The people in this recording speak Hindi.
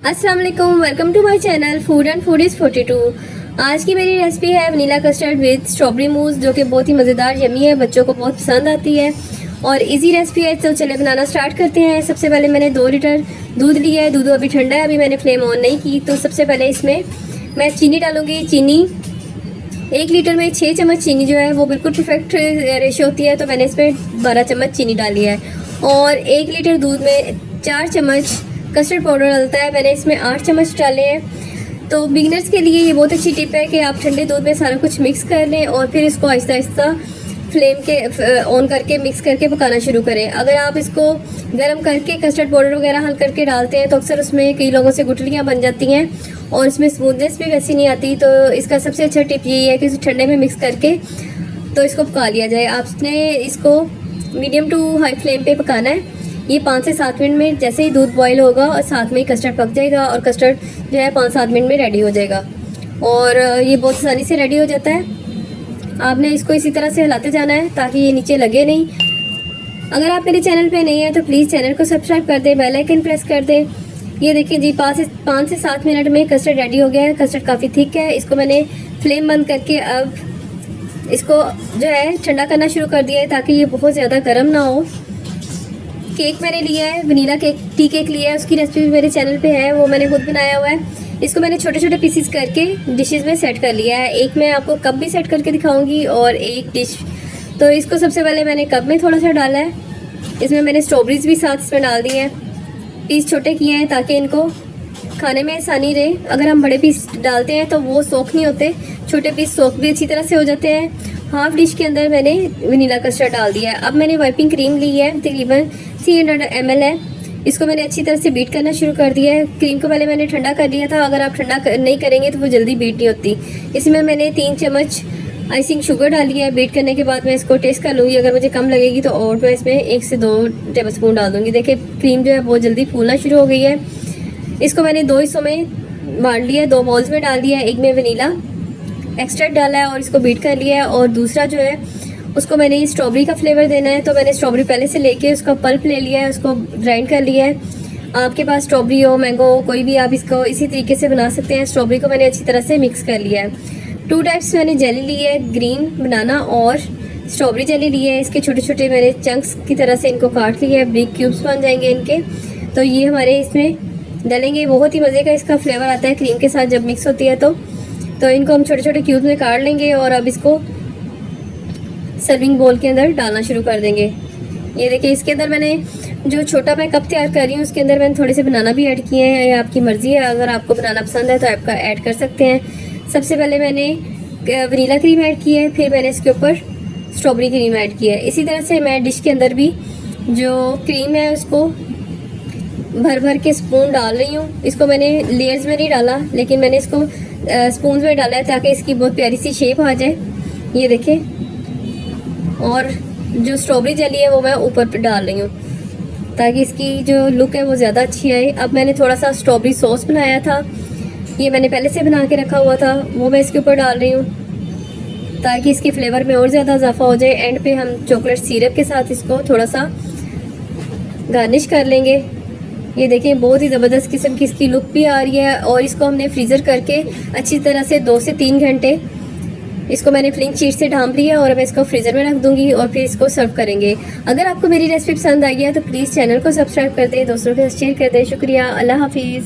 अस्सलाम वालेकुम, welcome to my channel food and food is 42। आज की मेरी रेसिपी है vanilla custard with strawberry mousse, जो कि बहुत ही मज़ेदार यमी है, बच्चों को बहुत पसंद आती है और इजी रेसिपी है। तो चले बनाना स्टार्ट करते हैं। सबसे पहले मैंने 2 लीटर दूध लिया है। दूध अभी ठंडा है, अभी मैंने फ्लेम ऑन नहीं की। तो सबसे पहले इसमें मैं चीनी डालूँगी। चीनी 1 लीटर में 6 चम्मच चीनी जो है वो बिल्कुल परफेक्ट रेशो होती है, तो मैंने इसमें 12 चम्मच चीनी डाली है। और 1 लीटर दूध में 4 चम्मच कस्टर्ड पाउडर डलता है, मैंने इसमें 8 चम्मच डाले हैं। तो बिगनर्स के लिए ये बहुत अच्छी टिप है कि आप ठंडे दूध में सारा कुछ मिक्स कर लें और फिर इसको आहिस्ता आहिस्ता फ्लेम के ऑन करके मिक्स करके पकाना शुरू करें। अगर आप इसको गर्म करके कस्टर्ड पाउडर वगैरह हल करके डालते हैं तो अक्सर उसमें कई लोगों से गुठलियाँ बन जाती हैं और इसमें स्मूथनेस भी वैसी नहीं आती। तो इसका सबसे अच्छा टिप यही है कि इसे ठंडे में मिक्स करके तो इसको पका लिया जाए। आपने इसको मीडियम टू हाई फ्लेम पे पकाना है। ये 5 से 7 मिनट में जैसे ही दूध बॉईल होगा और साथ में ही कस्टर्ड पक जाएगा और कस्टर्ड जो है 5-7 मिनट में रेडी हो जाएगा और ये बहुत आसानी से रेडी हो जाता है। आपने इसको इसी तरह से हिलाते जाना है ताकि ये नीचे लगे नहीं। अगर आप मेरे चैनल पे नहीं हैं तो प्लीज़ चैनल को सब्सक्राइब कर दें, बेल आइकन प्रेस कर दें। ये देखिए जी 5 से 7 मिनट में कस्टर्ड रेडी हो गया है। कस्टर्ड काफ़ी थिक है। इसको मैंने फ्लेम बंद करके अब इसको जो है ठंडा करना शुरू कर दिया है ताकि ये बहुत ज़्यादा गर्म ना हो। केक मैंने लिया है, वनीला केक टी केक लिया है, उसकी रेसिपी भी मेरे चैनल पे है, वो मैंने खुद बनाया हुआ है। इसको मैंने छोटे छोटे पीसेस करके डिशेस में सेट कर लिया है। एक मैं आपको कप भी सेट करके दिखाऊंगी और एक डिश। तो इसको सबसे पहले मैंने कप में थोड़ा सा डाला है। इसमें मैंने स्ट्रॉबेरीज भी साथ इसमें डाल दी हैं। पीस छोटे किए हैं ताकि इनको खाने में आसानी रहे। अगर हम बड़े पीस डालते हैं तो वो सोख नहीं होते, छोटे पीस सोख भी अच्छी तरह से हो जाते हैं। हाफ डिश के अंदर मैंने वनीला कस्टर्ड डाल दिया है। अब मैंने वाइपिंग क्रीम ली है, तकरीबन 300 ml है। इसको मैंने अच्छी तरह से बीट करना शुरू कर दिया है। क्रीम को पहले मैंने ठंडा कर लिया था, अगर आप ठंडा नहीं करेंगे तो वो जल्दी बीट नहीं होती। इसमें मैंने 3 चम्मच आइसिंग शुगर डाली है। बीट करने के बाद मैं इसको टेस्ट कर लूँगी, अगर मुझे कम लगेगी तो और मैं इसमें 1 से 2 टेबल स्पून डाल दूँगी। देखिए क्रीम जो है बहुत जल्दी फूलना शुरू हो गई है। इसको मैंने 2 हिस्सों में बांट लिया, 2 बॉल्स में डाल दिया है। एक में वनीला एक्सट्रैक्ट डाला है और इसको बीट कर लिया है और दूसरा जो है उसको मैंने स्ट्रॉबेरी का फ्लेवर देना है, तो मैंने स्ट्रॉबेरी पहले से लेके उसका पल्प ले लिया है, उसको ग्राइंड कर लिया है। आपके पास स्ट्रॉबेरी हो, मैंगो हो, कोई भी आप इसको इसी तरीके से बना सकते हैं। स्ट्रॉबेरी को मैंने अच्छी तरह से मिक्स कर लिया है। 2 टाइप्स मैंने जेली ली है, ग्रीन बनाना और स्ट्रॉबेरी जेली ली है। इसके छोटे छोटे मैंने चंक्स की तरह से इनको काट लिया है, ब्रिक क्यूब्स बन जाएंगे इनके। तो ये हमारे इसमें डालेंगे, बहुत ही मज़े का इसका फ्लेवर आता है क्रीम के साथ जब मिक्स होती है। तो इनको हम छोटे छोटे क्यूब्स में काट लेंगे और अब इसको सर्विंग बोल के अंदर डालना शुरू कर देंगे। ये देखिए इसके अंदर मैंने जो छोटा मैं कप तैयार कर रही हूँ उसके अंदर मैंने थोड़े से बनाना भी ऐड किए हैं। ये आपकी मर्ज़ी है, अगर आपको बनाना पसंद है तो आपका ऐड कर सकते हैं। सबसे पहले मैंने वनीला क्रीम ऐड की है, फिर मैंने इसके ऊपर स्ट्रॉबेरी क्रीम ऐड की है। इसी तरह से मैं डिश के अंदर भी जो क्रीम है उसको भर भर के स्पून डाल रही हूँ। इसको मैंने लेयर्स में नहीं डाला, लेकिन मैंने इसको स्पून में डाला है ताकि इसकी बहुत प्यारी सी शेप आ जाए। ये देखें, और जो स्ट्रॉबेरी जेली है वो मैं ऊपर पे डाल रही हूँ ताकि इसकी जो लुक है वो ज़्यादा अच्छी आए। अब मैंने थोड़ा सा स्ट्रॉबेरी सॉस बनाया था, ये मैंने पहले से बना के रखा हुआ था, वो मैं इसके ऊपर डाल रही हूँ ताकि इसके फ्लेवर में और ज़्यादा इजाफा हो जाए। एंड पे हम चॉकलेट सिरप के साथ इसको थोड़ा सा गार्निश कर लेंगे। ये देखिए बहुत ही ज़बरदस्त किस्म की इसकी लुक भी आ रही है और इसको हमने फ्रीज़र करके अच्छी तरह से 2 से 3 घंटे इसको मैंने फ्लिंग शीट से ढांप लिया और मैं इसको फ्रीज़र में रख दूंगी और फिर इसको सर्व करेंगे। अगर आपको मेरी रेसिपी पसंद आई है तो प्लीज़ चैनल को सब्सक्राइब कर दें, दोस्तों के साथ शेयर कर दें। शुक्रिया, अल्लाह हाफिज़।